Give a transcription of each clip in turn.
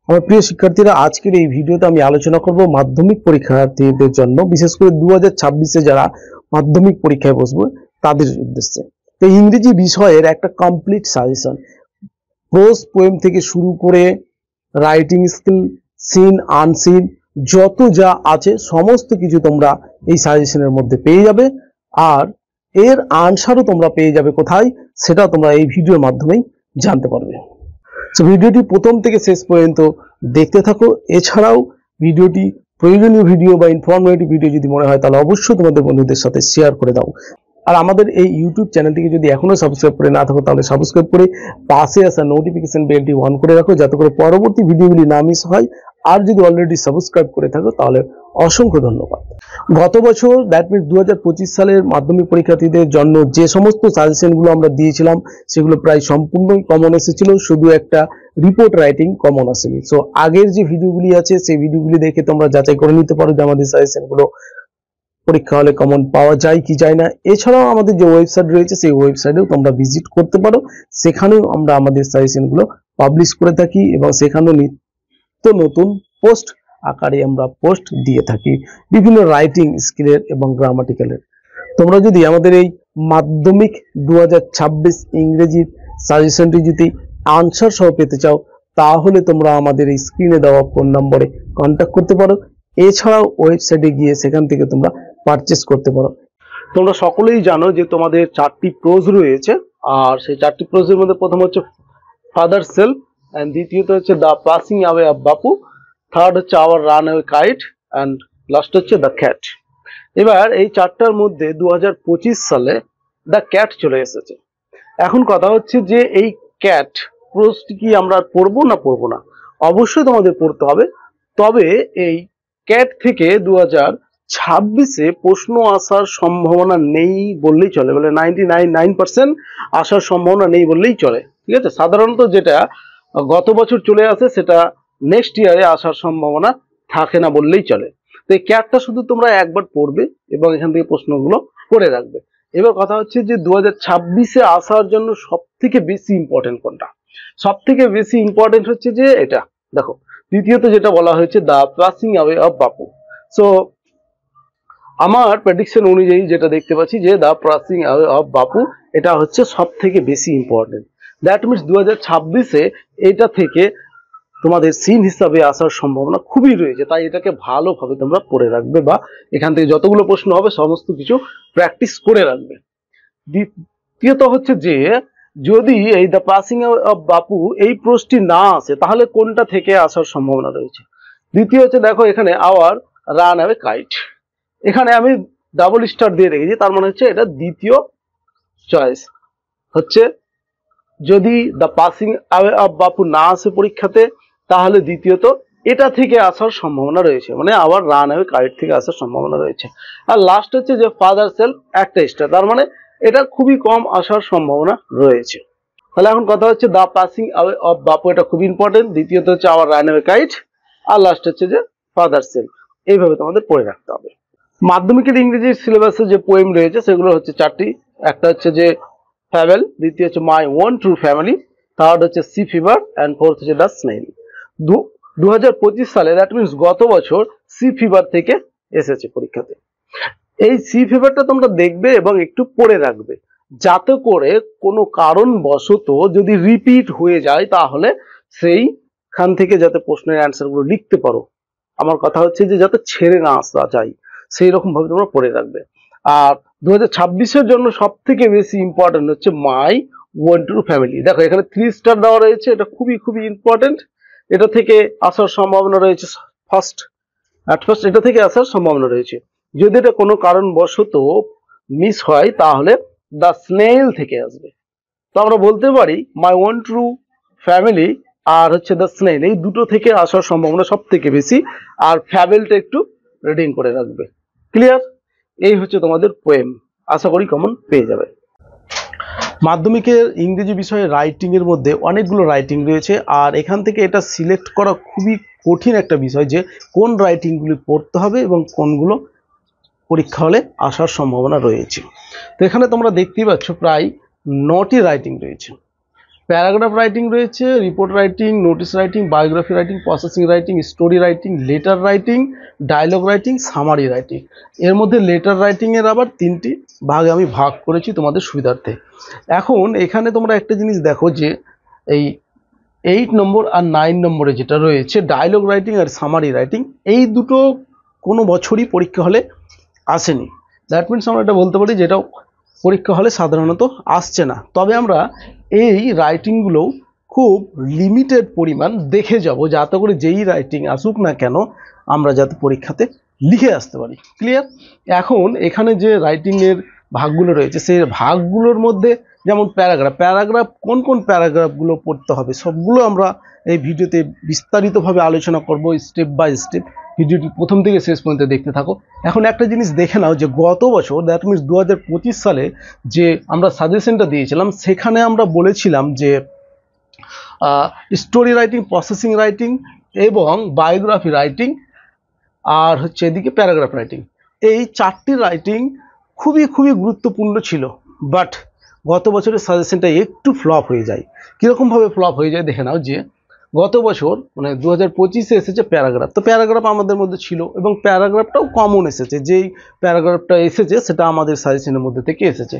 আমার প্রিয় শিক্ষার্থীরা, আজকের এই ভিডিওতে আমি আলোচনা করব মাধ্যমিক পরীক্ষার্থীদের জন্য, বিশেষ করে 2026-এ যারা মাধ্যমিক পরীক্ষায় বসবে তাদের উদ্দেশ্যে। তো ইংরেজি বিষয়ের একটা কমপ্লিট সাজেশন, প্রোজ পোয়েম থেকে শুরু করে রাইটিং স্কিল, সিন আনসিন, যত যা আছে সমস্ত কিছু তোমরা এই সাজেশনের মধ্যে পেয়ে যাবে। আর এর আনসারও তোমরা পেয়ে যাবে কোথায়, সেটা তোমরা এই ভিডিওর মাধ্যমেই জানতে পারবে। তো ভিডিওটি প্রথম থেকে শেষ পর্যন্ত দেখতে থাকো। এছাড়াও ভিডিওটি প্রয়োজনীয় ভিডিও বা ইনফরমেটিভ ভিডিও যদি মনে হয় তাহলে অবশ্যই তোমাদের বন্ধুদের সাথে শেয়ার করে দাও। আর আমাদের এই ইউটিউব চ্যানেলটিকে যদি এখনো সাবস্ক্রাইব করে না থাকো তাহলে সাবস্ক্রাইব করে পাশে আসা নোটিফিকেশন বেলটি অন করে রাখো, যাতে করে পরবর্তী ভিডিওগুলি না মিস হয়। আর যদি অলরেডি সাবস্ক্রাইব করে থাকো তাহলে অসংখ্য ধন্যবাদ। গত বছর দ্যাট মিনস 2025 সালের মাধ্যমিক পরীক্ষার্থীদের জন্য যে সমস্ত সাজেশনগুলো আমরা দিয়েছিলাম সেগুলো প্রায় সম্পূর্ণই কমন এসেছিল, শুধু একটা রিপোর্ট রাইটিং কমন আসেনি। সো আগের যে ভিডিওগুলি আছে সেই ভিডিওগুলি দেখে তোমরা যাচাই করে নিতে পারো যে আমাদের সাজেশনগুলো পরীক্ষা হলে কমন পাওয়া যায় কি যায় না। এছাড়াও আমাদের যে ওয়েবসাইট রয়েছে সেই ওয়েবসাইটেও তোমরা ভিজিট করতে পারো, সেখানেও আমরা আমাদের সাজেশনগুলো পাবলিশ করে থাকি এবং সেখানেও নিত্য নতুন পোস্ট আকারে আমরা পোস্ট দিয়ে থাকি বিভিন্ন রাইটিং স্কিলের এবং গ্রামাটিক্যালের। তোমরা যদি আমাদের এই মাধ্যমিক 2026 ইংরেজি সাজেশনটি যদি আনসার সহ পেতে চাও তাহলে তোমরা আমাদের এই স্ক্রিনে দেওয়া ফোন নম্বরে কন্ট্যাক্ট করতে পারো। এছাড়াও ওয়েবসাইটে গিয়ে সেখান থেকে তোমরা পারচেস করতে পারো। তোমরা সকলেই জানো যে তোমাদের 4টি প্রোজ রয়েছে, আর সেই 4টি প্রোজের মধ্যে প্রথম হচ্ছে ফাদার সেলফ, এন্ড দ্বিতীয়ত হচ্ছে the passing away of Bapu, third হচ্ছে our run away kite, and last হচ্ছে দ্য ক্যাট। এবার এই 4টার মধ্যে 2025 সালে দ্য ক্যাট চলে এসেছে। এখন কথা হচ্ছে যে এই ক্যাট প্রোজটি কি আমরা পড়বো না পড়বো না? অবশ্যই তোমাদের পড়তে হবে। তবে এই ক্যাট থেকে 2026-এ প্রশ্ন আসার সম্ভাবনা নেই বললেই চলে, বলে 99% আসার সম্ভাবনা নেই বললেই চলে। ঠিক আছে, সাধারণত যেটা গত বছর চলে আসে সেটা নেক্সট ইয়ারে আসার সম্ভাবনা থাকে না বললেই চলে। তো এই ক্যাটটা শুধু তোমরা একবার পড়বে এবং এখান থেকে প্রশ্নগুলো করে রাখবে। এবার কথা হচ্ছে যে 2026-এ আসার জন্য সব থেকে বেশি ইম্পর্টেন্ট কোনটা? সব থেকে বেশি ইম্পর্টেন্ট হচ্ছে যে এটা দেখো, দ্বিতীয়ত যেটা বলা হয়েছে the passing away of Bapu. So আমার প্রেডিকশন অনুযায়ী যেটা দেখতে পাচ্ছি যে দ্য পাসিং অ্যাওয়ে অফ বাপু এটা হচ্ছে সব থেকে বেশি ইম্পর্টেন্ট। দ্যাট মিনস 2026-এ এটা থেকে তোমাদের সিন হিসাবে আসার সম্ভাবনা খুবই রয়েছে, তাই এটাকে ভালোভাবে তোমরা পড়ে রাখবে বা এখান থেকে যতগুলো প্রশ্ন হবে সমস্ত কিছু প্র্যাকটিস করে রাখবে। দ্বিতীয়ত হচ্ছে যে যদি এই দ্য পাসিং অফ বাপু এই প্রশ্নটি না আসে তাহলে কোনটা থেকে আসার সম্ভাবনা রয়েছে? দ্বিতীয় হচ্ছে দেখো এখানে আওয়ার রান অ্যাওয়ে কাইট, এখানে আমি ডাবল স্টার দিয়ে রেখেছি, তার মানে হচ্ছে এটা দ্বিতীয় চয়েস হচ্ছে। যদি দ্য পাসিং অ্যাওয়ে অফ বাপু না আসে পরীক্ষাতে তাহলে দ্বিতীয়ত এটা থেকে আসার সম্ভাবনা রয়েছে, মানে আবার রান অ্যাওয়ে কাইট থেকে আসার সম্ভাবনা রয়েছে। আর লাস্ট হচ্ছে যে ফাদার সেলফ একটা স্টার, তার মানে এটা খুবই কম আসার সম্ভাবনা রয়েছে। তাহলে এখন কথা হচ্ছে দ্য পাসিং অ্যাওয়ে অফ বাপু এটা খুব ইম্পর্টেন্ট, দ্বিতীয়ত হচ্ছে আবার রান অ্যাওয়ে কাইট, আর লাস্ট হচ্ছে যে ফাদার সেলফ। এইভাবে তোমাদের পড়ে রাখতে হবে। মাধ্যমিকের ইংরেজি সিলেবাসে যে পোয়েম রয়েছে সেগুলো হচ্ছে 4টি। একটা হচ্ছে যে ফ্যাবেল, দ্বিতীয় হচ্ছে my own true family, third হচ্ছে সি ফিভার, অ্যান্ড ফোর্থ হচ্ছে দ্য স্নেল। 2025 সালে দ্যাট মিনস গত বছর সি ফিভার থেকে এসেছে পরীক্ষাতে। এই সি ফিভারটা তোমরা দেখবে এবং একটু পড়ে রাখবে, যাতে করে কোনো কারণবশত যদি রিপিট হয়ে যায় তাহলে সেইখান থেকে যাতে প্রশ্নের অ্যান্সারগুলো লিখতে পারো। আমার কথা হচ্ছে যে যাতে ছেড়ে না আসা যায় সেই রকম ভাবে তোমরা পড়ে রাখবে। আর 2026-এর জন্য সব থেকে বেশি ইম্পর্টেন্ট হচ্ছে মাই ওয়ান ট্রু ফ্যামিলি। দেখো এখানে 3 স্টার দেওয়া রয়েছে, এটা খুবই খুবই ইম্পর্টেন্ট। এটা থেকে আসার সম্ভাবনা রয়েছে ফার্স্ট এটা থেকে আসার সম্ভাবনা রয়েছে। যদি এটা কোনো কারণবশত মিস হয় তাহলে দ্য স্নেল থেকে আসবে। তো আমরা বলতে পারি মাই ওয়ান ট্রু ফ্যামিলি আর হচ্ছে দ্য স্নেল, এই দুটো থেকে আসার সম্ভাবনা সব থেকে বেশি। আর ফ্যাবেলটা একটু রিডিং করে রাখবে। ক্লিয়ার? এই হচ্ছে তোমাদের পোয়েম, আশা করি কমন পেয়ে যাবে। মাধ্যমিকের ইংরেজি বিষয়ে রাইটিং এর মধ্যে অনেকগুলো রাইটিং রয়েছে, আর এখান থেকে এটা সিলেক্ট করা খুবই কঠিন একটা বিষয় যে কোন রাইটিংগুলি পড়তে হবে এবং কোনগুলো পরীক্ষা হলে আসার সম্ভাবনা রয়েছে। তো এখানে তোমরা দেখতেই পাচ্ছ প্রায় 9টি রাইটিং রয়েছে। প্যারাগ্রাফ রাইটিং রয়েছে, report writing, notice writing, biography writing, processing writing, story writing, letter writing, dialogue writing, summary writing. এর মধ্যে লেটার রাইটিং এর আবার 3টি ভাগে আমি ভাগ করেছি তোমাদের সুবিধার্থে। এখন এখানে তোমরা একটা জিনিস দেখো যে এই 8 নম্বর আর 9 নম্বরে যেটা রয়েছে ডায়লগ রাইটিং আর সামারি রাইটিং, এই দুটো কোনো বছরই পরীক্ষা হলে আসেনি। দ্যাট মিনস আমরা এটা বলতে পারি যেটা পরীক্ষা হলে সাধারণত আসছে না। তবে আমরা এই রাইটিংগুলো খুব লিমিটেড পরিমাণ দেখে যাব, যাতে করে যেই রাইটিং আসুক না কেন আমরা যাতে পরীক্ষাতে লিখে আসতে পারি। ক্লিয়ার? এখন এখানে যে রাইটিংয়ের ভাগগুলো রয়েছে সেই ভাগগুলোর মধ্যে যেমন প্যারাগ্রাফ কোন কোন প্যারাগ্রাফগুলো পড়তে হবে সবগুলো আমরা এই ভিডিওতে বিস্তারিতভাবে আলোচনা করব, স্টেপ বাই স্টেপ। ভিডিওটি প্রথম থেকে শেষ পর্যন্ত দেখতে থাকো। এখন একটা জিনিস দেখে নাও যে গত বছর দ্যাট মিনস 2025 সালে যে আমরা সাজেশনটা দিয়েছিলাম সেখানে আমরা বলেছিলাম যে স্টোরি রাইটিং, প্রসেসিং রাইটিং এবং বায়োগ্রাফি রাইটিং আর হচ্ছে এদিকে প্যারাগ্রাফ রাইটিং, এই 4টি রাইটিং খুবই খুবই গুরুত্বপূর্ণ ছিল। বাট গত বছরের সাজেশনটা একটু ফ্লপ হয়ে যায়। কীরকমভাবে ফ্লপ হয়ে যায় দেখে নাও যে গত বছর মানে 2025-এ এসেছে প্যারাগ্রাফ। তো প্যারাগ্রাফ আমাদের মধ্যে ছিল এবং প্যারাগ্রাফটাও কমন এসেছে, যেই প্যারাগ্রাফটা এসেছে সেটা আমাদের সাজেশনের মধ্যে থেকে এসেছে।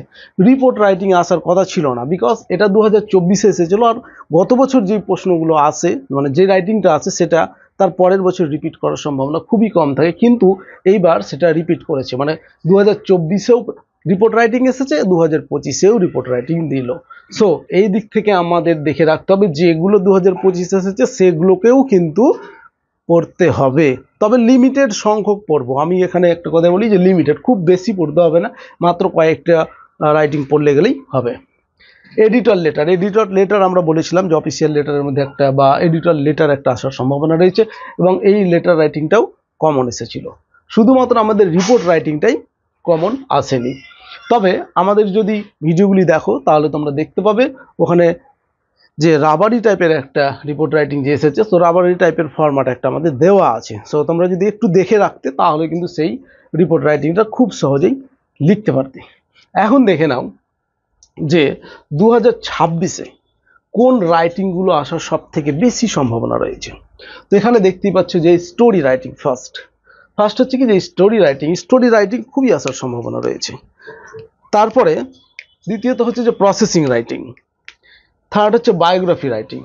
রিপোর্ট রাইটিং আসার কথা ছিল না, বিকজ এটা 2024-এ এসেছিলো। আর গত বছর যেই প্রশ্নগুলো আসে মানে যে রাইটিংটা আছে সেটা তার পরের বছর রিপিট করার সম্ভাবনা খুবই কম থাকে, কিন্তু এইবার সেটা রিপিট করেছে। মানে 2024-এও রিপোর্ট রাইটিং এসেছে, 2025-এও রিপোর্ট রাইটিং দিল। সো এই দিক থেকে আমাদের দেখে রাখতে হবে যেগুলো 2025 এসেছে সেগুলোকেও কিন্তু পড়তে হবে, তবে লিমিটেড সংখ্যক পড়বো। আমি এখানে একটা কথা বলি যে লিমিটেড, খুব বেশি পড়তে হবে না, মাত্র কয়েকটা রাইটিং পড়লে গেলেই হবে। এডিটর লেটার আমরা বলেছিলাম যে অফিসিয়াল লেটারের মধ্যে একটা বা এডিটর লেটার একটা আসার সম্ভাবনা রয়েছে এবং এই লেটার রাইটিংটাও কমন এসেছিল। শুধুমাত্র আমাদের রিপোর্ট রাইটিংটাই কমন আসেনি। তবে আমাদের যদি ভিডিওগুলি দেখো তাহলে তোমরা দেখতে পাবে ওখানে যে রাবারি টাইপের একটা রিপোর্ট রাইটিং যে এসেছে, সো রাবারি টাইপের ফরম্যাট একটা আমাদের দেওয়া আছে। সো তোমরা যদি একটু দেখে রাখতে তাহলে কিন্তু সেই রিপোর্ট রাইটিংটা খুব সহজেই লিখতে পারতে। এখন দেখে নাও যে 2026-এ কোন রাইটিংগুলো আসার সব থেকে বেশি সম্ভাবনা রয়েছে। তো এখানে দেখতেই পাচ্ছ যে স্টোরি রাইটিং ফার্স্ট হচ্ছে কি যে স্টোরি রাইটিং খুবই আসার সম্ভাবনা রয়েছে। তারপরে দ্বিতীয়ত হচ্ছে যে প্রসেসিং রাইটিং, থার্ড হচ্ছে বায়োগ্রাফি রাইটিং,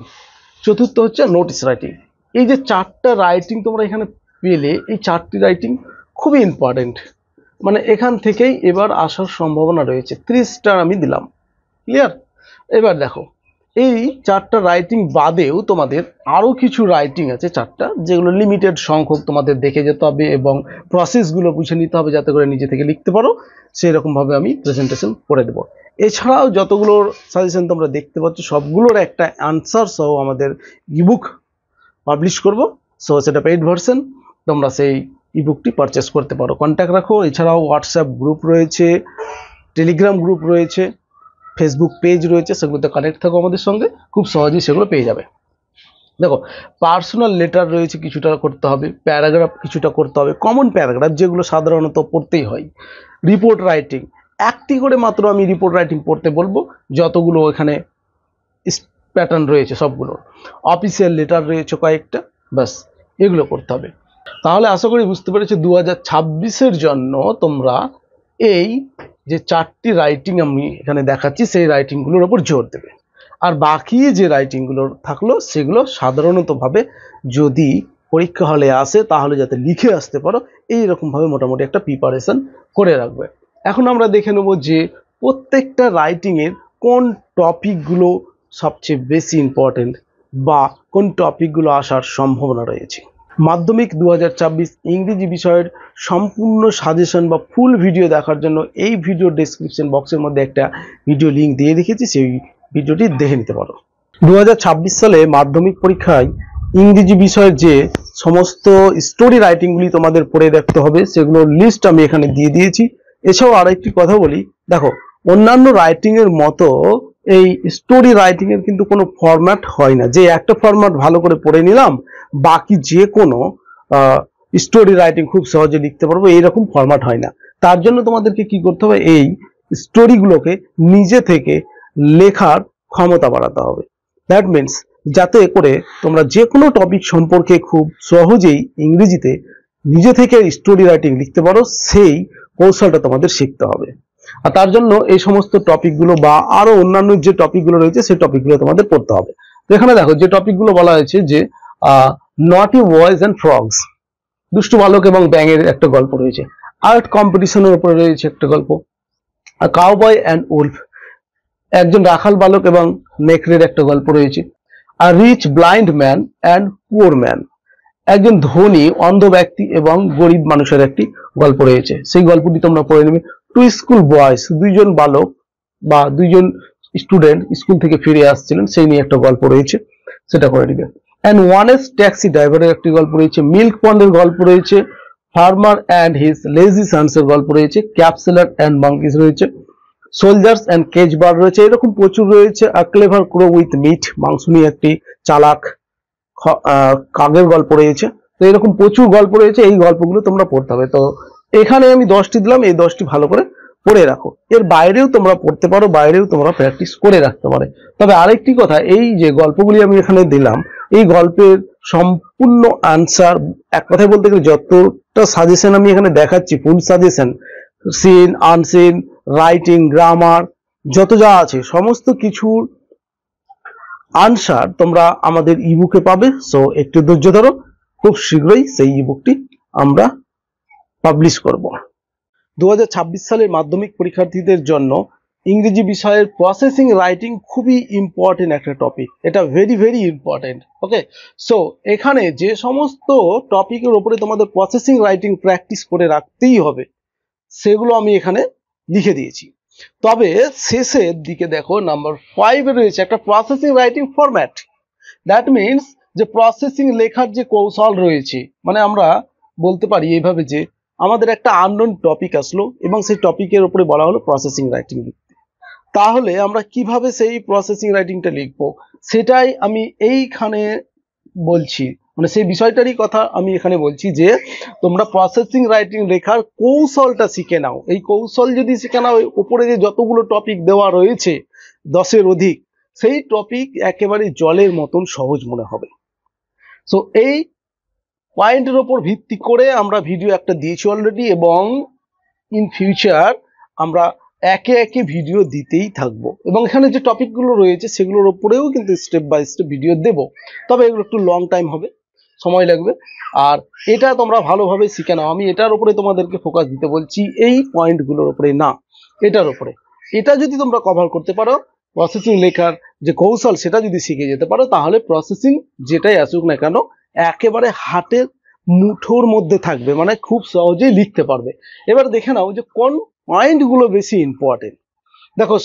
চতুর্থ হচ্ছে নোটিস রাইটিং। এই যে 4টা রাইটিং তোমরা এখানে পেলে, এই 4টি রাইটিং খুবই ইম্পর্টেন্ট, মানে এখান থেকেই এবার আসার সম্ভাবনা রয়েছে। 3 স্টার আমি দিলাম। ক্লিয়ার? এবার দেখো এই 4টা রাইটিং বাদেও তোমাদের আরও কিছু রাইটিং আছে 4টা, যেগুলো লিমিটেড সংখ্যক তোমাদের দেখে যেতে হবে এবং প্রসেসগুলো বুঝে নিতে হবে যাতে করে নিজে থেকে লিখতে পারো। সেই রকমভাবে আমি প্রেজেন্টেশন করে দেবো। এছাড়াও যতগুলোর সাজেশন তোমরা দেখতে পাচ্ছ সবগুলোর একটা অ্যান্সার সহ আমাদের ইবুক পাবলিশ করব। সো সেটা পেইড ভার্সন, তোমরা সেই ইবুকটি পারচেস করতে পারো, কন্ট্যাক্ট রাখো। এছাড়াও হোয়াটসঅ্যাপ গ্রুপ রয়েছে, টেলিগ্রাম গ্রুপ রয়েছে, ফেসবুক পেজ রয়েছে, সেগুলোতে কানেক্ট থাকো আমাদের সঙ্গে, খুব সহজেই সেগুলো পেয়ে যাবে। দেখো পার্সোনাল লেটার রয়েছে, কিছুটা করতে হবে, প্যারাগ্রাফ কিছুটা করতে হবে, কমন প্যারাগ্রাফ যেগুলো সাধারণত পড়তেই হয়, রিপোর্ট রাইটিং একটি করে মাত্র আমি রিপোর্ট রাইটিং পড়তে বলবো, যতগুলো এখানে প্যাটার্ন রয়েছে সবগুলো, অফিসিয়াল লেটার রয়েছে কয়েকটা, ব্যাস এগুলো করতে হবে। তাহলে আশা করি বুঝতে পেরেছো 2026-এর জন্য তোমরা এই যে 4টি রাইটিং আমি এখানে দেখাচ্ছি সেই রাইটিংগুলোর ওপর জোর দেবে। আর বাকি যে রাইটিংগুলো থাকলো সেগুলো সাধারণতভাবে যদি পরীক্ষা হলে আসে তাহলে যাতে লিখে আসতে পারো এইরকমভাবে মোটামুটি একটা প্রিপারেশন করে রাখবে। এখন আমরা দেখে নেব যে প্রত্যেকটা রাইটিংয়ের কোন টপিকগুলো সবচেয়ে বেশি ইম্পর্টেন্ট বা কোন টপিকগুলো আসার সম্ভাবনা রয়েছে। মাধ্যমিক 2026 ইংরেজি বিষয়ের সম্পূর্ণ সাজেশন বা ফুল ভিডিও দেখার জন্য এই ভিডিও ডেসক্রিপশন বক্সের মধ্যে একটা ভিডিও লিঙ্ক দিয়ে রেখেছি, সেই ভিডিওটি দেখে নিতে পারো। 2026 সালে মাধ্যমিক পরীক্ষায় ইংরেজি বিষয়ের যে সমস্ত স্টোরি রাইটিংগুলি তোমাদের পড়ে দেখতে হবে সেগুলোর লিস্ট আমি এখানে দিয়ে দিয়েছি। এছাড়াও আরেকটি কথা বলি, দেখো অন্যান্য রাইটিং এর মতো এই স্টোরি রাইটিং এর কিন্তু কোনো ফরম্যাট হয় না যে একটা ফরম্যাট ভালো করে পড়ে নিলাম বাকি যে কোনো স্টোরি রাইটিং খুব সহজে লিখতে পারবো, এইরকম ফরম্যাট হয় না। তার জন্য তোমাদেরকে কি করতে হবে, এই স্টোরিগুলোকে নিজে থেকে লেখার ক্ষমতা বাড়াতে হবে। দ্যাট মিনস যাতে করে তোমরা যে কোনো টপিক সম্পর্কে খুব সহজেই ইংরেজিতে নিজে থেকে স্টোরি রাইটিং লিখতে পারো, সেই কৌশলটা তোমাদের শিখতে হবে। আর তার জন্য এই সমস্ত টপিকগুলো বা আরো অন্যান্য যে টপিকগুলো রয়েছে সেই টপিকগুলো তোমাদের পড়তে হবে। তো এখানে দেখো যে টপিকগুলো বলা হয়েছে যে নটি বয়েজ অ্যান্ড ফ্রগস, দুষ্টু বালক এবং ব্যাঙের একটা গল্প রয়েছে। আর্ট কম্পিটিশনের উপরে রয়েছে একটা গল্প। কাউবয় অ্যান্ড উলফ, একজন রাখাল বালক এবং নেকড়ের একটা গল্প রয়েছে। আর rich blind man and poor man, একজন ধনী অন্ধ ব্যক্তি এবং গরিব মানুষের একটি গল্প রয়েছে, সেই গল্পটি তোমরা পড়ে নেবে। টু স্কুল বয়েজ, দুইজন বালক বা দুইজন স্টুডেন্ট স্কুল থেকে ফিরে আসছিলেন, সেই নিয়ে একটা গল্প রয়েছে, সেটা করে নেবে। অ্যান্ড ওয়ানেস ট্যাক্সি ড্রাইভারের একটি গল্প রয়েছে। মিল্ক পন্ডের গল্প রয়েছে। ফার্মার অ্যান্ড হিজ লেজি সানসের গল্প রয়েছে। ক্যাপসেলার অ্যান্ড মাঙ্কিস রয়েছে। সোলজার্স অ্যান্ড কেজ বার্ড রয়েছে। এরকম প্রচুর রয়েছে। আ ক্লেভার ক্রো উইথ মিট, মাংস নিয়ে একটি চালাক কাকের গল্প রয়েছে। তো এরকম প্রচুর গল্প রয়েছে, এই গল্পগুলো তোমরা পড়তে হবে। তো এখানে আমি 10টি দিলাম, এই 10টি ভালো করে পড়ে রাখো। এর বাইরেও তোমরা পড়তে পারো, বাইরেও তোমরা প্র্যাকটিস করে রাখতে পারো। তবে আরেকটি কথা, এই যে গল্পগুলি আমি এখানে দিলাম, এই গল্পের সম্পূর্ণ আনসার, এক কথায় বলতে গেলে যতটা সাজেশন আমি এখানে দেখাচ্ছি, full suggestion, seen unseen, writing, grammar, যত যা আছে সমস্ত কিছুর আনসার তোমরা আমাদের ইবুকে পাবে। সো একটু ধৈর্য ধরো, খুব শীঘ্রই সেই ইবুকটি আমরা পাবলিশ করব। 2026 সালের মাধ্যমিক পরীক্ষার্থীদের জন্য ইংরেজি বিষয়ের প্রসেসিং রাইটিং খুবই ইম্পর্টেন্ট একটা টপিক, এটা ভেরি ভেরি ইম্পর্টেন্ট। ওকে, সো এখানে যে সমস্ত টপিকের উপরে তোমাদের প্রসেসিং রাইটিং প্র্যাকটিস করে রাখতেই হবে, সেগুলো আমি এখানে লিখে দিয়েছি। তবে শেষের দিকে দেখো নাম্বার 5 এ রয়েছে একটা processing writing format. That means যে প্রসেসিং লেখার যে কৌশল রয়েছে, মানে আমরা বলতে পারি এইভাবে যে আমাদের একটা আননোন টপিক আসলো এবং সেই টপিকের উপরে বলা হলো প্রসেসিং রাইটিং লিখতে, তাহলে আমরা কিভাবে সেই প্রসেসিং রাইটিংটা লিখবো সেটাই আমি এইখানে বলছি, মানে সেই বিষয়টারই কথা আমি এখানে বলছি যে তোমরা প্রসেসিং রাইটিং লেখার কৌশলটা শিখে নাও। এই কৌশল যদি শিখে নাও, উপরে যে যতগুলো টপিক দেওয়া রয়েছে 10-এর অধিক, সেই টপিক একেবারে জলের মতন সহজ মনে হবে। সো এই পয়েন্টের ওপর ভিত্তি করে আমরা ভিডিও একটা দিয়েছি অলরেডি, এবং ইন ফিউচার আমরা একে একে ভিডিও দিতেই থাকবো, এবং এখানে যে টপিকগুলো রয়েছে সেগুলোর উপরেও কিন্তু স্টেপ বাই স্টেপ ভিডিও দেব। তবে এগুলো একটু লং টাইম হবে, সময় লাগবে। আর এটা তোমরা ভালোভাবে শিখে নাও, আমি এটার উপরে তোমাদেরকে ফোকাস দিতে বলছি, এই পয়েন্টগুলোর উপরে না, এটার উপরে। এটা যদি তোমরা কভার করতে পারো, প্রসেসিং লেখার যে কৌশল সেটা যদি শিখে যেতে পারো, তাহলে প্রসেসিং যেটাই আসুক না কেন একেবারে হাতের মুঠোর মধ্যে থাকবে, মানে খুব সহজেই লিখতে পারবে। এবার দেখে নাও যে কোন পয়েন্টগুলো বেশি ইম্পর্টেন্ট। দেখো,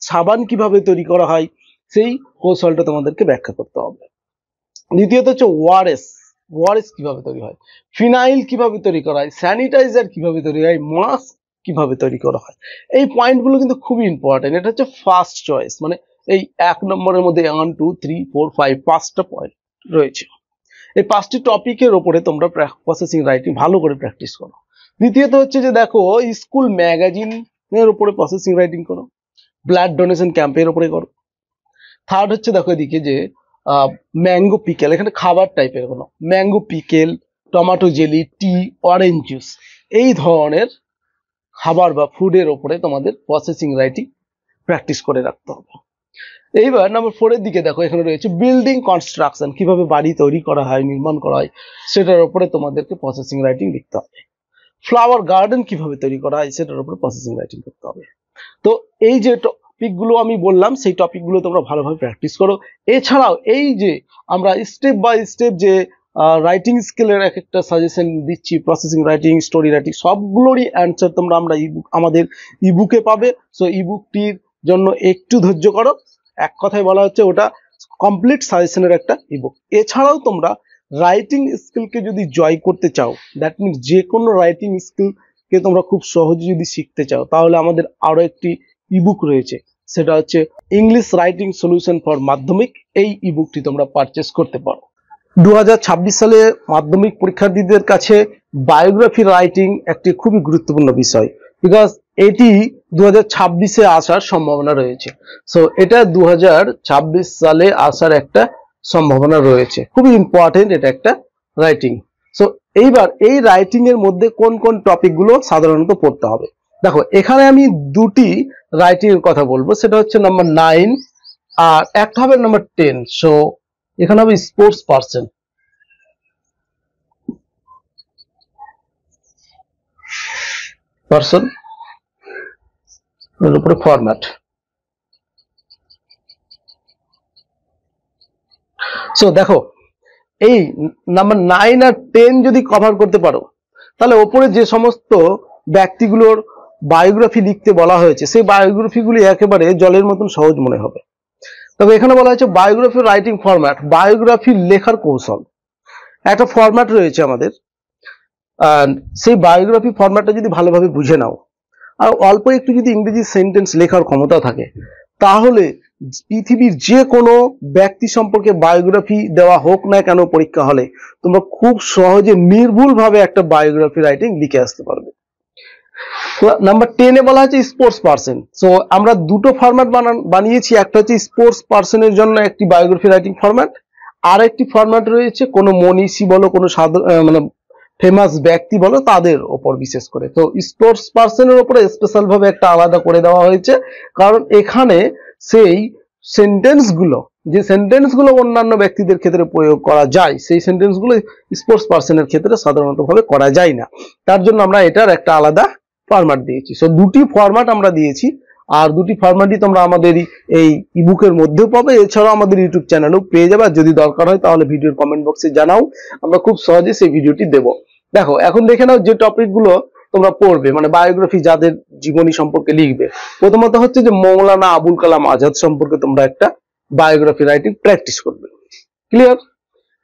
সাবান কিভাবে তৈরি করা হয় সেই কৌশলটা তোমাদেরকে ব্যাখ্যা করতে হবে। দ্বিতীয়ত হচ্ছে ওয়ারেস কিভাবে তৈরি হয়, ফিনাইল কিভাবে তৈরি করা হয়, স্যানিটাইজার কিভাবে তৈরি হয়, মাস্ক কিভাবে তৈরি করা হয়। এই পয়েন্টগুলো কিন্তু খুবই ইম্পর্টেন্ট। এটা হচ্ছে ফার্স্ট চয়েস, মানে এই 1 নম্বরের মধ্যে 1 2 3 4 5 5টা পয়েন্ট রয়েছে। এই 5টি টপিকের ওপরে তোমরা প্রসেসিং রাইটিং ভালো করে প্র্যাকটিস করো। দ্বিতীয়ত হচ্ছে যে দেখো, স্কুল ম্যাগাজিনের উপরে প্রসেসিং রাইটিং করো, ব্লাড ডোনেশন ক্যাম্পের উপরে করো। থার্ড হচ্ছে দেখো এদিকে যে ম্যাঙ্গো পিকেল, এখানে খাবার টাইপের কোনো ম্যাঙ্গো পিকেল, টমেটো জেলি, টি, অরেঞ্জ জুস, এই ধরনের খাবার বা ফুডের ওপরে তোমাদের প্রসেসিং রাইটিং প্র্যাকটিস করে রাখতে হবে। এইবার নাম্বার 4 এর দিকে দেখো, এখানে রয়েছে বিল্ডিং কনস্ট্রাকশন, কিভাবে বাড়ি তৈরি করা হয়, নির্মাণ করা হয়, সেটার উপরে তোমাদেরকে প্রসেসিং রাইটিং লিখতে হবে। ফ্লাওয়ার গার্ডেন কিভাবে তৈরি করা হয় সেটার উপরে প্রসেসিং রাইটিং করতে হবে। তো এই যে টপিকগুলো আমি বললাম, সেই টপিকগুলো তোমরা ভালোভাবে প্র্যাকটিস করো। এছাড়াও এই যে আমরা স্টেপ বাই স্টেপ যে রাইটিং স্কিলের এক একটা সাজেশন দিচ্ছি, প্রসেসিং রাইটিং, স্টোরি রাইটিং, সবগুলোরই অ্যান্সার তোমরা আমাদের ইবুকে পাবে। সো ইবুকটির জন্য একটু ধৈর্য করো। এক কথায় বলা হচ্ছে ওটা কমপ্লিট সাজেশনের একটা ইবুক। এছাড়াও তোমরা রাইটিং স্কিলকে যদি জয় করতে চাও, দ্যাট মিনস যে কোনো রাইটিং স্কিলকে তোমরা খুব সহজে যদি শিখতে চাও, তাহলে আমাদের আরো একটি ইবুক রয়েছে, সেটা হচ্ছে ইংলিশ রাইটিং সলিউশন ফর মাধ্যমিক। এই ইবুকটি তোমরা পারচেস করতে পারো। 2026 সালে মাধ্যমিক পরীক্ষার্থীদের কাছে বায়োগ্রাফি রাইটিং একটি খুবই গুরুত্বপূর্ণ বিষয়, বিকজ এটি 2026-এ আসার সম্ভাবনা রয়েছে। সো এটা 2026 সালে আসার একটা সম্ভাবনা রয়েছে। খুবই ইম্পর্টেন্ট এটা একটা রাইটিং। সো এইবার এই রাইটিং এর মধ্যে কোন কোন টপিক গুলো সাধারণত পড়তে হবে। দেখো এখানে আমি দুটি রাইটিং এর কথা বলবো, সেটা হচ্ছে নাম্বার 9 আর একটা হবে নাম্বার 10। সো এখানে হবে স্পোর্টস পারসন এর উপরে ফরম্যাট। সো দেখো এই নাম্বার 9 আর 10 যদি কভার করতে পারো, তাহলে ওপরে যে সমস্ত ব্যক্তিগুলোর বায়োগ্রাফি লিখতে বলা হয়েছে সেই বায়োগ্রাফিগুলি একেবারে জলের মতন সহজ মনে হবে। তবে এখানে বলা হয়েছে বায়োগ্রাফি রাইটিং ফরম্যাট, বায়োগ্রাফি লেখার কৌশল। একটা ফরম্যাট রয়েছে আমাদের, সেই বায়োগ্রাফি ফরম্যাটটা যদি ভালোভাবে বুঝে নাও আর অল্প একটু যদি ইংরেজি সেন্টেন্স লেখার ক্ষমতা থাকে, তাহলে পৃথিবীর যে কোনো ব্যক্তি সম্পর্কে বায়োগ্রাফি দেওয়া হোক না কেন পরীক্ষা হলে, তোমরা খুব সহজে নির্ভুলভাবে একটা বায়োগ্রাফি রাইটিং লিখে আসতে পারবে। নাম্বার 10 এ বলা হচ্ছে স্পোর্টস পার্সন। সো আমরা দুটো ফরম্যাট বানিয়েছি, একটা হচ্ছে স্পোর্টস পার্সনের জন্য একটি বায়োগ্রাফি রাইটিং ফরম্যাট, আর একটি ফরম্যাট রয়েছে কোনো মনীষী বলো, কোনো মানে ফেমাস ব্যক্তি বলো, তাদের ওপর বিশেষ করে। তো স্পোর্টস পার্সনের উপরে স্পেশাল ভাবে একটা আলাদা করে দেওয়া হয়েছে, কারণ এখানে সেই সেন্টেন্সগুলো, যে সেন্টেন্সগুলো অন্যান্য ব্যক্তিদের ক্ষেত্রে প্রয়োগ করা যায়, সেই সেন্টেন্সগুলো স্পোর্টস পার্সনের ক্ষেত্রে সাধারণত ভাবে করা যায় না। তার জন্য আমরা এটার একটা আলাদা ফরম্যাট দিয়েছি। সো দুটি ফরম্যাট আমরা দিয়েছি, আর দুটি ফরম্যাটই তোমরা আমাদের এই ইবুকের মধ্যেও পাবে, এছাড়াও আমাদের ইউটিউব চ্যানেলেও পেয়ে যাবে। আর যদি দরকার হয় তাহলে ভিডিওর কমেন্ট বক্সে জানাও, আমরা খুব সহজে সেই ভিডিওটি দেব। দেখো এখন দেখে নাও যে টপিকগুলো তোমরা পড়বে, মানে বায়োগ্রাফি যাদের জীবনী সম্পর্কে লিখবে। প্রথমত হচ্ছে যে মৌলানা আবুল কালাম আজাদ সম্পর্কে তোমরা একটা বায়োগ্রাফি রাইটিং প্র্যাকটিস করবে, ক্লিয়ার।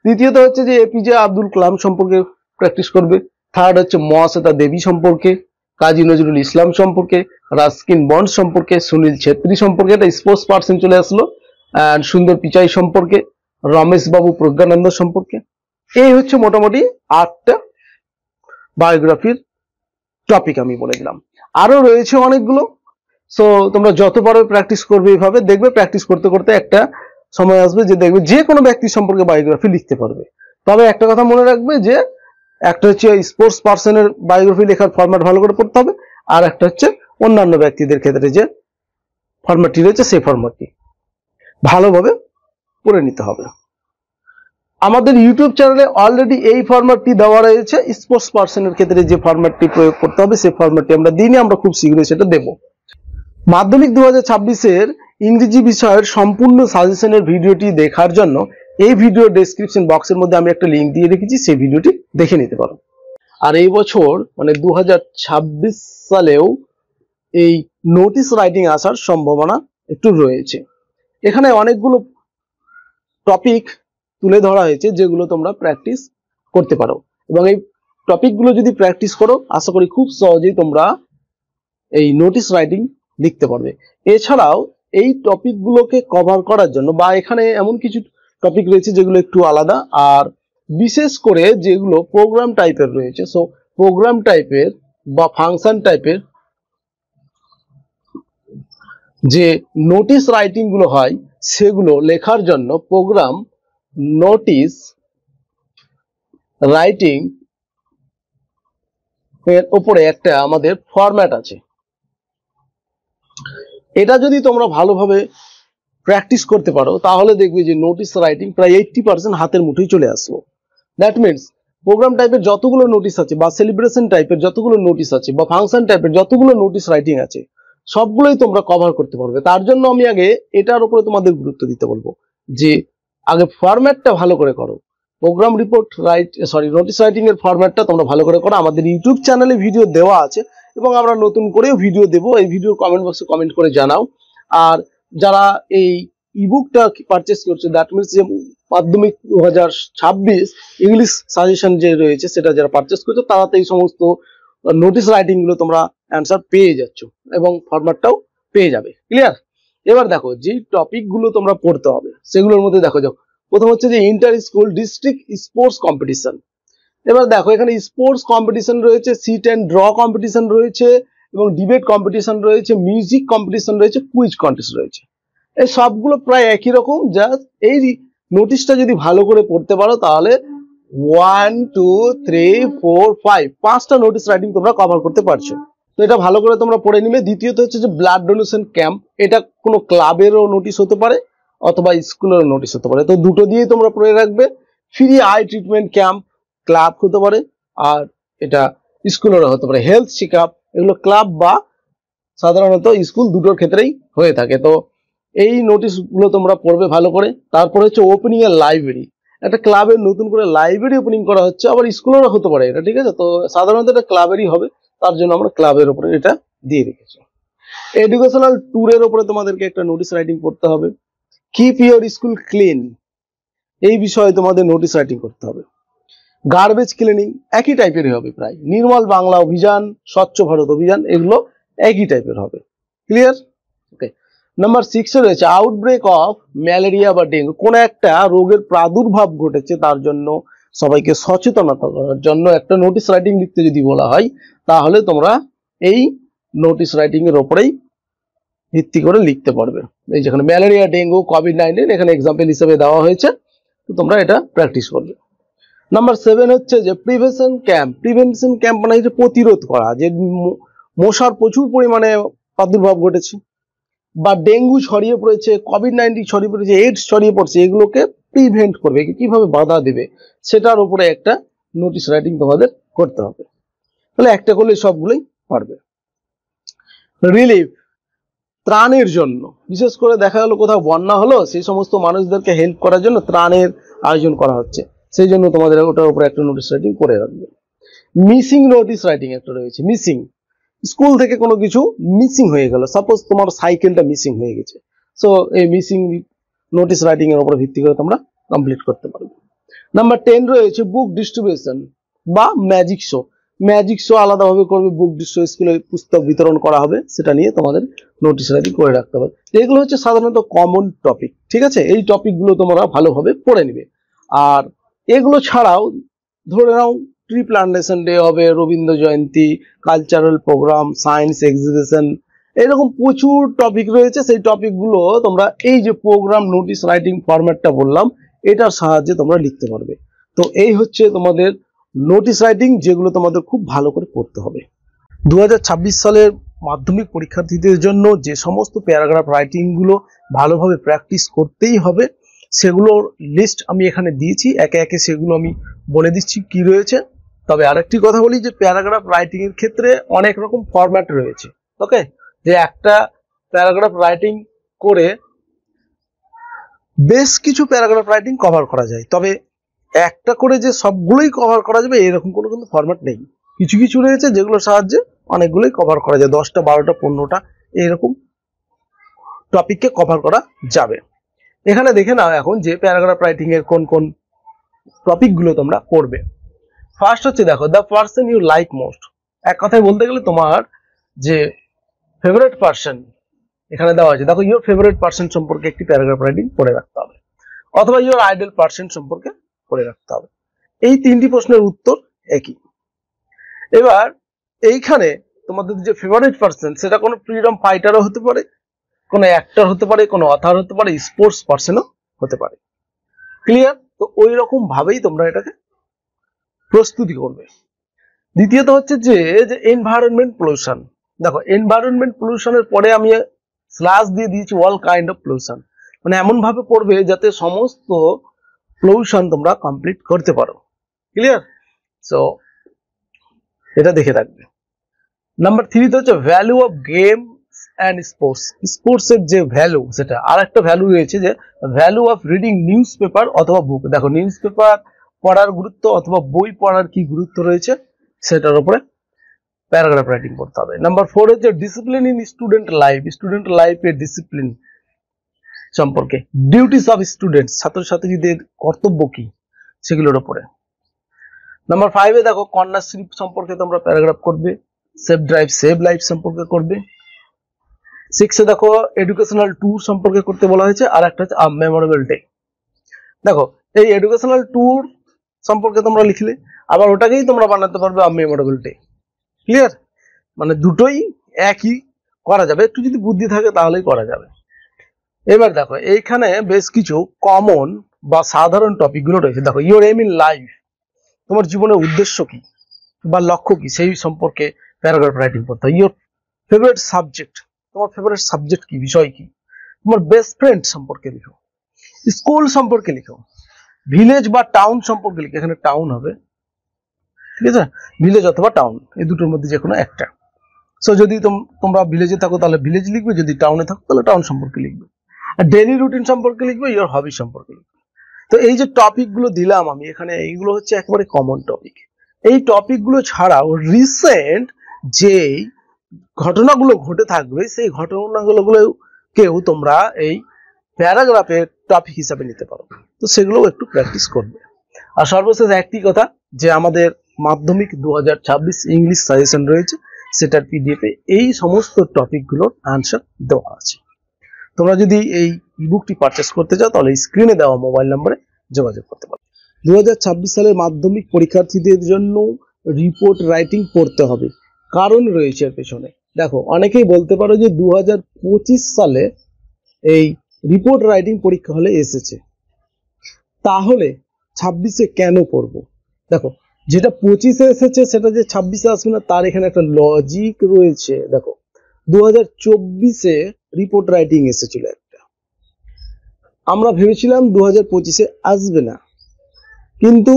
দ্বিতীয়ত হচ্ছে যে এপিজে আব্দুল কালাম সম্পর্কে প্র্যাকটিস করবে। থার্ড হচ্ছে মহাশ্বেতা দেবী সম্পর্কে, কাজী নজরুল ইসলাম সম্পর্কে, রাস্কিন বন্ড সম্পর্কে, সুনীল ছেত্রী সম্পর্কে, এটা স্পোর্টস পার্সন চলে আসলো, আর সুন্দর পিচাই সম্পর্কে, রমেশ বাবু প্রজ্ঞানন্দ সম্পর্কে। এই হচ্ছে মোটামুটি 8টা বায়োগ্রাফির টপিক আমি বলে দিলাম। আরো রয়েছে অনেকগুলো। সো তোমরা যত পারো প্র্যাকটিস করবে, এইভাবে দেখবে প্র্যাকটিস করতে করতে একটা সময় আসবে যে দেখবে যে কোনো ব্যক্তি সম্পর্কে বায়োগ্রাফি লিখতে পারবে। তবে একটা কথা মনে রাখবে যে একটা হচ্ছে স্পোর্টস পার্সনের বায়োগ্রাফি লেখার ফরম্যাট ভালো করে পড়তে হবে, আর একটা হচ্ছে অন্যান্য ব্যক্তিদের ক্ষেত্রে যে ফরম্যাটটি রয়েছে সেই ফরম্যাটটি ভালোভাবে পড়ে নিতে হবে। আমাদের ইউটিউব চ্যানেলে অলরেডি এই ফরম্যাটটি দেওয়া রয়েছে। স্পোর্টস পার্সনের ক্ষেত্রে যে ফরম্যাটটি প্রয়োগ করতে হবে সেই ফরম্যাটটি আমরা দিইনি, আমরা খুব শীঘ্রই সেটা দেব। মাধ্যমিক 2026-এর ইংরেজি বিষয়ের সম্পূর্ণ সাজেশনের ভিডিওটি দেখার জন্য এই ভিডিও ডেসক্রিপশন বক্সের মধ্যে আমি একটা লিংক দিয়ে রেখেছি, সেই ভিডিওটি দেখে নিতে পারো। আর এই বছর মানে 2026 সালেও এই নোটিশ রাইটিং আসার সম্ভাবনা একটু রয়েছে। এখানে অনেকগুলো টপিক তুলে ধরা হয়েছে যেগুলো তোমরা প্র্যাকটিস করতে পারো, এবং এই টপিকগুলো যদি প্র্যাকটিস করো আশা করি খুব সহজেই তোমরা এই নোটিশ রাইটিং লিখতে পারবে। এছাড়াও এই টপিকগুলোকে কভার করার জন্য বা এখানে এমন কিছু টপিক রয়েছে যেগুলো একটু আলাদা, আর বিশেষ করে যেগুলো প্রোগ্রাম টাইপের রয়েছে। সো প্রোগ্রাম টাইপের বা ফাংশন টাইপের যে নোটিশ রাইটিং গুলো হয় সেগুলো লেখার জন্য প্রোগ্রাম নোটিশ রাইটিং এর উপরে একটা আমাদের ফরম্যাট আছে। এটা যদি তোমরা ভালোভাবে প্র্যাকটিস করতে পারো তাহলে দেখবে যে নোটিশ রাইটিং প্রায় 80% হাতের মুঠোয় চলে আসলো। দ্যাট মিনস প্রোগ্রাম টাইপের যতগুলো নোটিশ আছে বা সেলিব্রেশন টাইপের যতগুলো নোটিশ আছে বা ফাংশন টাইপের যতগুলো নোটিশ রাইটিং আছে সবগুলোই তোমরা কভার করতে পারবে। তার জন্য আমি আগে এটার উপরে তোমাদের গুরুত্ব দিতে বলবো যে আগে ফরম্যাটটা ভালো করে করো। প্রোগ্রাম রিপোর্ট নোটিশ রাইটিং এর ফরম্যাটটা তোমরা ভালো করে করো। আমাদের ইউটিউব চ্যানেলে ভিডিও দেওয়া আছে এবং আমরা নতুন করেও ভিডিও দেব, এই ভিডিওর কমেন্ট বক্সে কমেন্ট করে জানাও। আর যারা এই ইবুকটা পারচেস করছে, দ্যাট মিনস যে মাধ্যমিক 2026 ইংলিশ সাজেশন যে রয়েছে সেটা যারা পারচেস করছো তারা তো এই সমস্ত নোটিশ রাইটিং গুলো তোমরা অ্যান্সার পেয়ে যাচ্ছ এবং ফরম্যাটটাও পেয়ে যাবে, ক্লিয়ার। এবার দেখো যে টপিক গুলো তোমরা পড়তে হবে সেগুলোর মধ্যে দেখো প্রথম হচ্ছে যে inter school district sports competition. এবার দেখো এখানে স্পোর্টস কম্পিটিশন রয়েছে, সিট অ্যান্ড ড্র কম্পিটিশন রয়েছে, এবং ডিবেট কম্পিটিশন রয়েছে, মিউজিক কম্পিটিশন রয়েছে, কুইজ কন্টেস্ট রয়েছে। এই সবগুলো প্রায় একই রকম, জাস্ট এই নোটিশটা যদি ভালো করে পড়তে পারো তাহলে 1 2 3 4 5 5টা নোটিশ রাইটিং তোমরা কভার করতে পারছো। তো এটা ভালো করে তোমরা পড়ে নিবে। দ্বিতীয়ত হচ্ছে যে ব্লাড ডোনেশন ক্যাম্প, এটা কোনো ক্লাবেরও নোটিশ হতে পারে অথবা স্কুলেরও নোটিশ হতে পারে, তো দুটো দিয়েই তোমরা পড়ে রাখবে। Free I treatment camp club হতে পারে আর এটা স্কুলেরও হতে পারে। হেলথ চেক আপ এগুলো ক্লাব বা সাধারণত স্কুল দুটোর ক্ষেত্রেই হয়ে থাকে। তো এই নোটিশগুলো তোমরা পড়বে ভালো করে। তারপরে হচ্ছে ওপেনিং এর লাইব্রেরি, একটা ক্লাবের নতুন করে লাইব্রেরি ওপেনিং করা হচ্ছে, আবার স্কুলেরও হতে পারে এটা, ঠিক আছে। তো সাধারণত এটা ক্লাবেরই হবে, তার জন্য আমরা ক্লাবের উপরে এটা দিয়ে রেখেছি। এডুকেশনাল ট্যুরের উপরে তোমাদেরকে একটা নোটিশ রাইটিং করতে হবে। কিপ ইউর স্কুল ক্লিন, এই বিষয়ে তোমাদের নোটিশ রাইটিং করতে হবে। গার্বেজ ক্লিনিং একই টাইপেরই হবে প্রায়। নির্মল বাংলা অভিযান, স্বচ্ছ ভারত অভিযান, এগুলো একই টাইপের হবে। ক্লিয়ার? ওকে। নাম্বার 6 এ রয়েছে আউটব্রেক অফ ম্যালেরিয়া বা ডেঙ্গু, কোন একটা রোগের প্রাদুর্ভাব ঘটেছে, তার জন্য সবাইকে সচেতনতা করার জন্য একটা নোটিশ রাইটিং লিখতে যদি বলা হয়, তাহলে তোমরা এই নোটিশ রাইটিং এর উপরেই ভিত্তি করে লিখতে পারবে। এই যেখানে ম্যালেরিয়া, ডেঙ্গু, কোভিড-19 এখানে এক্সাম্পল হিসেবে দেওয়া হয়েছে, তো তোমরা এটা প্র্যাকটিস করবে। নাম্বার 7 হচ্ছে যে প্রিভেনশন ক্যাম্প। প্রিভেনশন ক্যাম্প মানে হচ্ছে প্রতিরোধ করা, যে মশার প্রচুর পরিমাণে প্রাদুর্ভাব ঘটেছে বা ডেঙ্গু ছড়িয়ে পড়েছে, কোভিড-19 ছড়িয়ে পড়েছে, এইডস ছড়িয়ে পড়ছে, এগুলোকে প্রিভেন্ট করবে, কিভাবে বাধা দেবে সেটার উপরে একটা নোটিশ রাইটিং তোমাদের করতে হবে। তাহলে একটা করলে সবগুলোই পারবে। রিলিফ, ত্রাণের জন্য, বিশেষ করে দেখা গেল কোথাও বন্যা হলো, সেই সমস্ত মানুষদেরকে হেল্প করার জন্য ত্রাণের আয়োজন করা হচ্ছে, সেই জন্য তোমাদের ওটার উপরে একটা নোটিশ রাইটিং করে রাখবে। মিসিং নোটিশ রাইটিং একটা রয়েছে। মিসিং, স্কুল থেকে কোনো কিছু মিসিং হয়ে গেল, সাপোজ তোমার সাইকেলটা মিসিং হয়ে গেছে, সো এই মিসিং নোটিশ রাইটিং এর উপর ভিত্তি করে তোমরা কমপ্লিট করতে পারবে। নাম্বার 10 রয়েছে বুক ডিস্ট্রিবিউশন বা ম্যাজিক শো। ম্যাজিক শো আলাদাভাবে করবে, বুক ডিস্ট্রিবিউ স্কুলে পুস্তক বিতরণ করা হবে, সেটা নিয়ে তোমাদের নোটিশ রাইটিং করে রাখতে হবে। এগুলো হচ্ছে সাধারণত কমন টপিক, ঠিক আছে। এই টপিকগুলো তোমরা ভালোভাবে পড়ে নিবে। আর এগুলো ছাড়াও ধরে নাও ট্রি প্লান্টেশন ডে হবে, Rabindra Jayanti, cultural programme, science exhibition, এরকম প্রচুর টপিক রয়েছে। সেই টপিকগুলো তোমরা এই যে প্রোগ্রাম নোটিশ রাইটিং ফরম্যাটটা বললাম, এটার সাহায্যে তোমরা লিখতে পারবে। তো এই হচ্ছে তোমাদের নোটিশ রাইটিং, যেগুলো তোমাদের খুব ভালো করে পড়তে হবে। 2026 সালের মাধ্যমিক পরীক্ষার্থীদের জন্য যে সমস্ত প্যারাগ্রাফ রাইটিং গুলো ভালোভাবে প্র্যাকটিস করতেই হবে, সেগুলোর লিস্ট আমি এখানে দিয়েছি, একে একে সেগুলো আমি বলে দিচ্ছি কি রয়েছে। তবে আরেকটি কথা বলি যে প্যারাগ্রাফ রাইটিং এর ক্ষেত্রে অনেক রকম ফরম্যাট রয়েছে। ওকে, যে একটা প্যারাগ্রাফ রাইটিং করে বেশ কিছু প্যারাগ্রাফ রাইটিং কভার করা যায়, তবে একটা করে যে সবগুলোই কভার করা যাবে এরকম কোনো কিন্তু ফরম্যাট নেই। কিছু কিছু রয়েছে যেগুলোর সাহায্যে অনেকগুলোই কভার করা যায়, 10টা 12টা 15টা এরকম টপিককে কভার করা যাবে। এখানে দেখে নাও এখন যে প্যারাগ্রাফ রাইটিং এর কোন কোন টপিকগুলো তোমরা করবে। ফার্স্ট হচ্ছে দেখো the person you like most. এক কথায় বলতে গেলে তোমার যে ফেভারিট পারসন এখানে দেওয়া আছে, দেখো ইউর ফেভারিট পারসন সম্পর্কে একটি প্যারাগ্রাফ রাইটিং করে রাখতে হবে, অথবা ইউর আইডল পারসন সম্পর্কে করে রাখতে হবে। এই তিনটি প্রশ্নের উত্তর একই। এবার এইখানে তোমাদের যে ফেভারিট পারসন, সেটা কোনো ফ্রিডম ফাইটারও হতে পারে, কোনো অ্যাক্টর হতে পারে, কোনো অথার হতে পারে, স্পোর্টস পারসনও হতে পারে। ক্লিয়ার? তো ওই রকম ভাবেই তোমরা এটাকে প্রস্তুতি করবে। দ্বিতীয়ত হচ্ছে যে এনভায়রনমেন্ট পলিউশন। দেখো এনভায়রনমেন্ট পলিউশনের পরে আমি স্ল্যাশ দিয়ে দিয়েছি অল কাইন্ড অফ পলিউশন, মানে এমন ভাবে পড়বে যাতে সমস্ত পলিউশন তোমরা কমপ্লিট করতে পারো। ক্লিয়ার? সো এটা দেখে রাখবে। নাম্বার 3 হচ্ছে value of game and sports. Sports এর যে ভ্যালু, সেটা আর একটা ভ্যালু রয়েছে যে value of reading news paper অথবা বুক। দেখো নিউজ পেপার পড়ার গুরুত্ব অথবা বই পড়ার কি গুরুত্ব রয়েছে সেটার উপরে প্যারাগ্রাফ রাইটিং করতে হবে। নাম্বার 4 হচ্ছে discipline in student life. Student লাইফে ডিসিপ্লিন সম্পর্কে, ডিউটিস অফ স্টুডেন্টস, ছাত্রছাত্রীদের কর্তব্য কি সেগুলোর উপরে। নাম্বার 5 দেখো কন্যাশ্রী সম্পর্কে তোমরা প্যারাগ্রাফ করবে, সেভ ড্রাইভ সেভ লাইফ সম্পর্কে করবে। 6 দেখো এডুকেশনাল ট্যুর সম্পর্কে করতে বলা হয়েছে, আর একটা হচ্ছে মেমোরেবল ডে। দেখো এই এডুকেশনাল ট্যুর সম্পর্কে তোমরা লিখলে, আবার ওটাকেই তোমরা বানাতে পারবে মেমোরেবল ডে। ক্লিয়ার? মানে দুটোই একই করা যাবে, একটু যদি বুদ্ধি থাকে তাহলেই করা যাবে। এবার দেখো এইখানে বেশ কিছু কমন বা সাধারণ টপিকগুলো রয়েছে। দেখো ইওর এম ইন লাইফ, তোমার জীবনের উদ্দেশ্য কি বা লক্ষ্য কি সেই সম্পর্কে প্যারাগ্রাফ রাইটিং করতে হয়। ইওর ফেভারিট সাবজেক্ট, তোমার ফেভারিট সাবজেক্ট কি, বিষয় কি। তোমার বেস্ট ফ্রেন্ড সম্পর্কে লিখো, স্কুল সম্পর্কে লিখো, ভিলেজ বা টাউন সম্পর্কে লিখো। এখানে টাউন হবে, ঠিক আছে, ভিলেজ অথবা টাউন এই দুটোর মধ্যে যে কোনো একটা। সো যদি তোমরা ভিলেজে থাকো তাহলে ভিলেজ লিখবে, যদি টাউনে থাকো তাহলে টাউন সম্পর্কে লিখবে। আর ডেইলি রুটিন সম্পর্কে লিখবে, ইওর হবি সম্পর্কে লিখবে। তো এই যে টপিক গুলো দিলাম আমি এখানে, এইগুলো হচ্ছে একেবারে কমন টপিক। এই টপিক গুলো ছাড়াও রিসেন্ট যে ঘটনাগুলো ঘটে থাকবে সেই ঘটনাগুলো কেউ তোমরা এই প্যারাগ্রাফের টপিক হিসাবে নিতে পারো। তো সেগুলো একটু প্র্যাকটিস করবে। আর সর্বশেষ একটি কথা, যে আমাদের মাধ্যমিক 2026 ইংলিশ সাজেশন রয়েছে, সেটার পিডিএফ এ এই সমস্ত টপিকগুলোর আনসার দেওয়া আছে। তোমরা যদি এই ইবুকটি পারচেস করতে চাও তাহলে স্ক্রিনে দেওয়া মোবাইল নম্বরে যোগাযোগ করতে পারো। 2026 সালের মাধ্যমিক পরীক্ষার্থীদের জন্য রিপোর্ট রাইটিং পড়তে হবে, কারণ রয়েছে এর পেছনে। দেখো অনেকেই বলতে পারো যে 2025 সালে এই রিপোর্ট রাইটিং পরীক্ষা হলে এসেছে, তাহলে 26-এ কেন পড়বো? দেখো যেটা 25-এ এসেছে সেটা যে 26-এ আসবে না, তার এখানে একটা লজিক রয়েছে। দেখো 2024-এ রিপোর্ট রাইটিং এসেছিল একটা, আমরা ভেবেছিলাম 2025-এ আসবে না, কিন্তু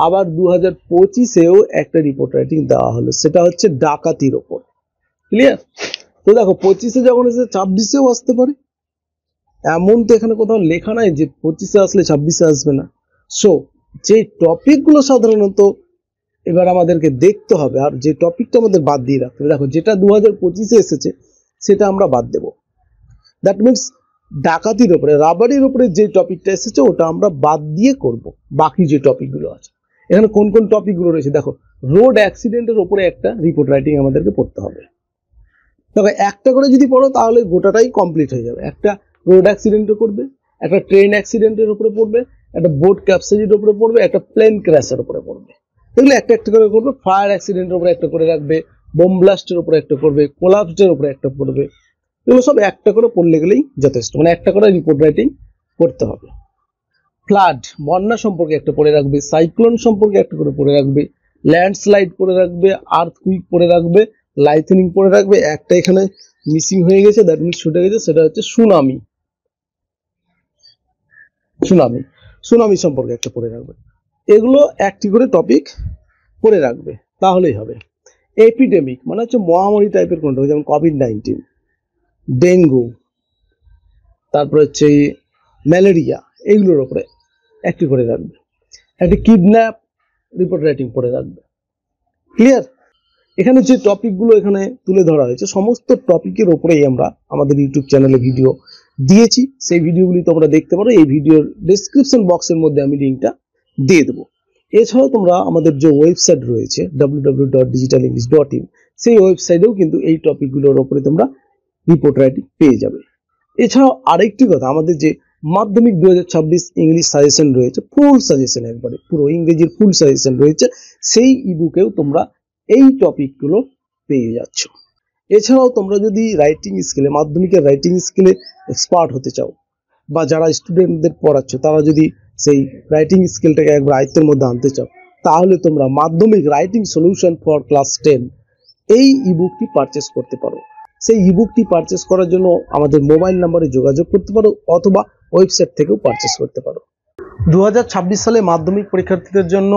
আবার 2025-এও একটা রিপোর্ট রাইটিং দেওয়া হলো, সেটা হচ্ছে ডাকাতির ওপর। ক্লিয়ার? তো দেখো 25-এ যখন এসে 26-এও আসতে পারে, এমন তো এখানে কোথাও লেখা নাই যে 25-এ আসলে 26-এ আসবে না। সো যে টপিকগুলো সাধারণত এবার আমাদেরকে দেখতে হবে, আর যে টপিকটা আমাদের বাদ দিয়ে রাখতে হবে, দেখো যেটা 2025-এ এসেছে সেটা আমরা বাদ দেব। দ্যাট মিনস ডাকাতির উপরে, রাবারির উপরে যে টপিকটা এসেছে ওটা আমরা বাদ দিয়ে করব। বাকি যে টপিকগুলো আছে, এখানে কোন কোন টপিকগুলো রয়েছে দেখো। রোড অ্যাক্সিডেন্টের উপরে একটা রিপোর্ট রাইটিং আমাদেরকে পড়তে হবে। দেখো একটা করে যদি পড়ো তাহলে গোটাটাই কমপ্লিট হয়ে যাবে। একটা রোড অ্যাক্সিডেন্টে করবে, একটা ট্রেন অ্যাক্সিডেন্টের উপরে পড়বে, একটা বোট ক্যাপসাইজের উপরে পড়বে, একটা প্লেন ক্র্যাশের উপরে পড়বে। এগুলো একটা একটা করে করবে। ফায়ার অ্যাক্সিডেন্টের উপরে একটা করে রাখবে, বোম ব্লাস্টের উপরে একটা করবে, কোলাপসের উপরে একটা পড়বে। এগুলো সব একটা করে পড়লে গেলেই যথেষ্ট, মানে একটা করে রিপোর্ট রাইটিং করতে হবে। ফ্লাড, বন্যা সম্পর্কে একটা পড়ে রাখবে, সাইক্লোন সম্পর্কে একটা করে পড়ে রাখবে, ল্যান্ডস্লাইড পড়ে রাখবে, আর্থকুইক পড়ে রাখবে, লাইথনিং পড়ে রাখবে। একটা এখানে মিসিং হয়ে গেছে, দ্যাট মিনস ছুটে গেছে, সেটা হচ্ছে সুনামি। সুনামি সুনামি সম্পর্কে একটা পড়ে রাখবে। এগুলো একটি করে টপিক পড়ে রাখবে, তাহলেই হবে। এপিডেমিক মানে হচ্ছে মহামারী টাইপের কোনটা, যেমন কোভিড-19, ডেঙ্গু, তারপর হচ্ছে ম্যালেরিয়া, এইগুলোর উপরে একটি করে রাখবে। একটি কিডন্যাপ রিপোর্ট রাইটিং পড়ে রাখবে। ক্লিয়ার? এখানে যে টপিকগুলো এখানে তুলে ধরা হয়েছে সমস্ত টপিকের উপরেই আমরা আমাদের ইউটিউব চ্যানেলে ভিডিও দিয়েছি, সেই ভিডিওগুলি তোমরা দেখতে পারো। এই ভিডিওর ডেসক্রিপশন বক্সের মধ্যে আমি লিঙ্কটা দিয়ে দেবো। এছাড়াও তোমরা আমাদের যে ওয়েবসাইট রয়েছে www.digitalenglish.in, সেই ওয়েবসাইটেও কিন্তু এই টপিকগুলোর উপরে তোমরা রিপোর্ট রাইটিং পেয়ে যাবে। এছাড়াও আরেকটি কথা, আমাদের যে মাধ্যমিক 2026 ইংলিশ সাজেশন রয়েছে, ফুল সাজেশন, একবারে পুরো ইংরেজির ফুল সাজেশন রয়েছে, সেই ইবুকেও তোমরা এই টপিকগুলো পেয়ে যাচ্ছ। এছাড়াও তোমরা যদি রাইটিং স্কিলে, মাধ্যমিকের রাইটিং স্কিলে এক্সপার্ট হতে চাও, বা যারা স্টুডেন্টদের পড়াচ্ছ তারা যদি সেই রাইটিং স্কিলটাকে একবার আয়ত্তের মধ্যে আনতে চাও, তাহলে তোমরা মাধ্যমিক রাইটিং সলিউশন ফর ক্লাস 10 এই ইবুকটি পারচেস করতে পারো। সেই ইবুকটি পারচেস করার জন্য আমাদের মোবাইল নাম্বারে যোগাযোগ করতে পারো, অথবা ওয়েবসাইট থেকেও পারচেস করতে পারো। 2026 সালে মাধ্যমিক পরীক্ষার্থীদের জন্য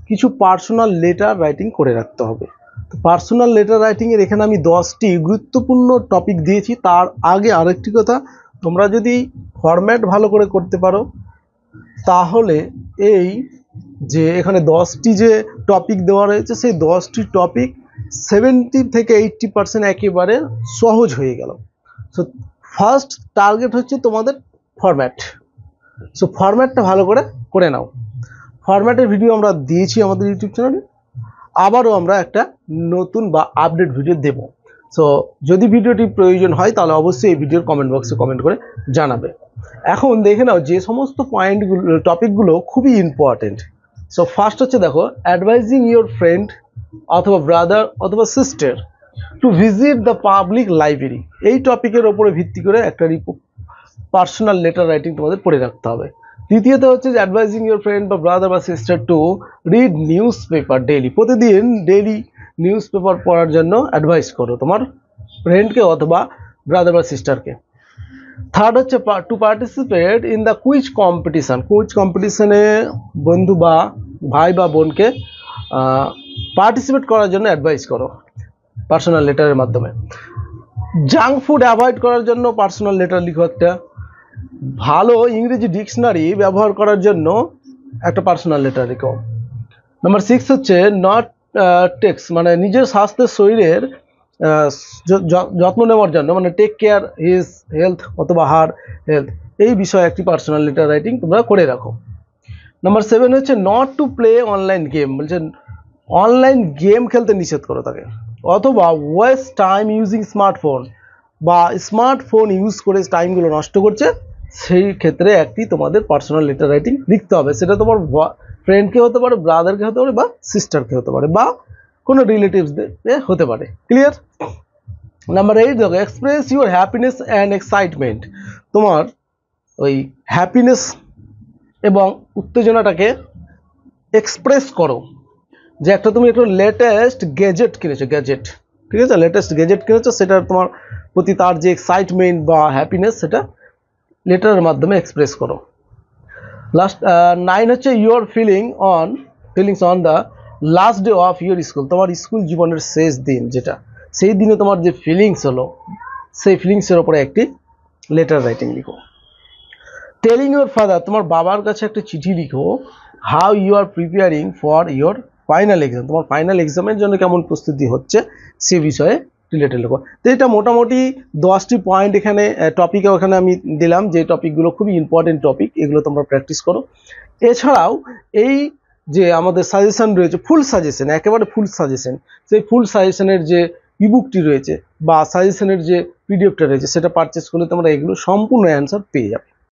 কিছু পার্সোনাল লেটার রাইটিং করে রাখতে হবে। তো পার্সোনাল লেটার রাইটিং এর এখানে আমি 10টি গুরুত্বপূর্ণ টপিক দিয়েছি। তার আগে আরেকটি কথা, তোমরা যদি ফরম্যাট ভালো করে করতে পারো তাহলে এই যে এখানে 10টি যে টপিক দেওয়া রয়েছে সেই 10টি টপিক 70 থেকে 80% একেবারে সহজ হয়ে গেল। সো ফার্স্ট টার্গেট হচ্ছে তোমাদের ফরম্যাট। সো ফরম্যাটটা ভালো করে নাও। ফরম্যাটের ভিডিও আমরা দিয়েছি আমাদের ইউটিউব চ্যানেলে, আবারও আমরা একটা নতুন বা আপডেট ভিডিও দেব। সো যদি ভিডিওটি প্রয়োজন হয় তাহলে অবশ্যই এই ভিডিওর কমেন্ট বক্সে কমেন্ট করে জানাবে। এখন দেখে নাও যে সমস্ত পয়েন্টগুলো, টপিকগুলো খুবই ইম্পর্টেন্ট। সো ফার্স্ট হচ্ছে দেখো, অ্যাডভাইজিং ইউর ফ্রেন্ড অথবা ব্রাদার অথবা sister to visit the public library, এই টপিকের ওপরে ভিত্তি করে একটা পার্সোনাল লেটার রাইটিং তোমাদের পড়ে রাখতে হবে। দ্বিতীয়ত হচ্ছে যে অ্যাডভাইজিং ইউর ফ্রেন্ড বা ব্রাদার বা sister to read news paper daily, প্রতিদিন ডেইলি নিউজ পেপার পড়ার জন্য অ্যাডভাইস করো তোমার ফ্রেন্ডকে অথবা ব্রাদার বা সিস্টারকে। থার্ড হচ্ছে to participate in the quiz competition, quiz কম্পিটিশানে বন্ধু বা ভাই বা বোনকে পার্টিসিপেট করার জন্য অ্যাডভাইস করো পার্সোনাল লেটারের মাধ্যমে। জাঙ্ক ফুড অ্যাভয়েড করার জন্য পার্সোনাল লেটার লিখো একটা। ভালো ইংরেজি ডিকশনারি ব্যবহার করার জন্য একটা পার্সোনাল লেটার লিখো। নাম্বার 6 হচ্ছে নট টেক্স, মানে নিজের স্বাস্থ্যের শরীরের যত্ন নেওয়ার জন্য, মানে টেক কেয়ার হিজ হেলথ অথবা হার হেলথ, এই বিষয়ে একটি পার্সোনাল লেটার রাইটিং তোমরা করে রাখো। নাম্বার 7 হচ্ছে not to play online game, বলছেন অনলাইন গেম খেলতে নিষেধ করো তাকে, অথবা ওয়েস্ট টাইম ইউজিং স্মার্টফোন, বা স্মার্টফোন ইউজ করে টাইমগুলো নষ্ট করছে, সেই ক্ষেত্রে একটি তোমাদের পার্সোনাল লেটার রাইটিং লিখতে হবে। সেটা তোমার ফ্রেন্ডকে হতে পারে, ব্রাদারকে হতে পারে, বা সিস্টারকে হতে পারে, বা কোনো রিলেটিভসদের হতে পারে। ক্লিয়ার? নাম্বার 8 দেখো, express your happiness and excitement, তোমার ওই হ্যাপিনেস এবং উত্তেজনাটাকে এক্সপ্রেস করো। যে একটা তুমি একটু লেটেস্ট গ্যাজেট কিনেছো, গ্যাজেট, ঠিক আছে, লেটেস্ট গ্যাজেট কিনেছো, সেটা তোমার প্রতি তার যে এক্সাইটমেন্ট বা হ্যাপিনেস সেটা লেটারের মাধ্যমে এক্সপ্রেস করো। লাস্ট 9 হচ্ছে your feelings on the last day of your school, তোমার স্কুল জীবনের শেষ দিন যেটা, সেই দিনে তোমার যে ফিলিংস হলো, সেই ফিলিংসের ওপরে একটি লেটার রাইটিং লিখো। টেলিং ইউর ফাদার, তোমার বাবার কাছে একটা চিঠি লিখো। How you are preparing for your final exam, তোমার ফাইনাল এক্সামের জন্য কেমন প্রস্তুতি হচ্ছে সে বিষয়ে রিলেটেড লিখো। তো এটা মোটামুটি 10টি পয়েন্ট এখানে টপিকে ওখানে আমি দিলাম, যে টপিকগুলো খুবই ইম্পর্টেন্ট টপিক, এগুলো তোমরা প্র্যাকটিস করো। এছাড়াও এই যে আমাদের সাজেশন রয়েছে, ফুল সাজেশন, একেবারে ফুল সাজেশন, সেই ফুল সাজেশনের যে ইবুকটি রয়েছে বা সাজেশনের যে পিডিএফটা রয়েছে, সেটা পারচেস করলে তোমরা এগুলো সম্পূর্ণ অ্যান্সার পেয়ে যাবে।